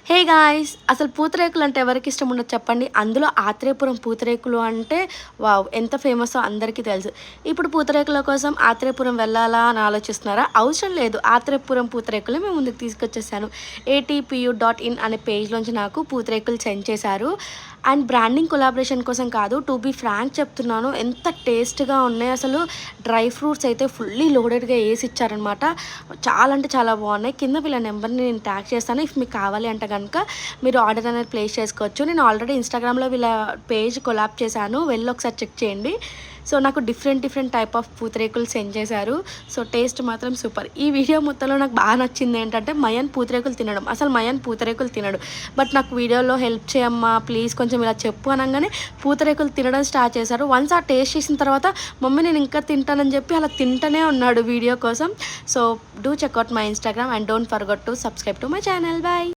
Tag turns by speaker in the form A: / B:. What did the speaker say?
A: Hey guys, అసలు పూతరేకులు అంటే ఎవరికి ఇష్టం ఉండదు చెప్పండి. అందులో ఆత్రేయపురం పూతరేకులు అంటే వావ్! ఎంత ఫేమసో అందరికీ తెలుసు. ఇప్పుడు పూతరేకుల కోసం ఆత్రేయపురం వెళ్ళాలా అని ఆలోచిస్తున్నారా? అవసరం లేదు. ఆత్రేయపురం పూతరేకులు మేము ముందుకు తీసుకొచ్చేసాను. atpu.in అనే పేజ్‌లోంచి నాకు పూతరేకులు సెండ్ చేశారు. అండ్ బ్రాండింగ్ కొలాబరేషన్ కోసం కాదు. టు బీ ఫ్రాంక్ చెప్తున్నాను. ఎంత టేస్ట్‌గా ఉన్నాయి. అసలు డ్రై ఫ్రూట్స్ అయితే ఫుల్లీ లోడెడ్‌గా ఏసి ఇచ్చారనమాట. చాలా అంటే చాలా బాగున్నాయి. కింద వీళ్ళ నెంబర్‌ని నేను ట్యాగ్ చేస్తాను. ఇఫ్ మీకు కావాలి అంటే గనుక మీరు ఆర్డర్ అనేది ప్లేస్ చేసుకోవచ్చు. నేను ఆల్రెడీ ఇన్‌స్టాగ్రామ్‌లో వీళ్ళ పేజ్ కొలాబ్ చేశాను. వెళ్ళి ఒకసారి చెక్ చేయండి. సో నాకు different type of pootharekulu send చేశారు. సో టేస్ట్ మాత్రం సూపర్. ఈ వీడియో మొత్తంలో నాకు బాగా నచ్చింది ఏంటంటే మయన్ పూతరేకులు తినడం. అసలు మయన్ పూతరేకులు తినడు. బట్ నాకు వీడియోలో హెల్ప్ చేయమ్మా ప్లీజ్ కొంచెం ఇలా చెప్పు అనగానే పూతరేకులు తినడం స్టార్ట్ చేశారు. వన్స్ ఆ టేస్ట్ చేసిన తర్వాత మమ్మీ నేను ఇంకా తింటానని చెప్పి అలా తింటూనే ఉన్నాడు వీడియో కోసం. So do checkout my Instagram and don't forget to subscribe to my channel. By.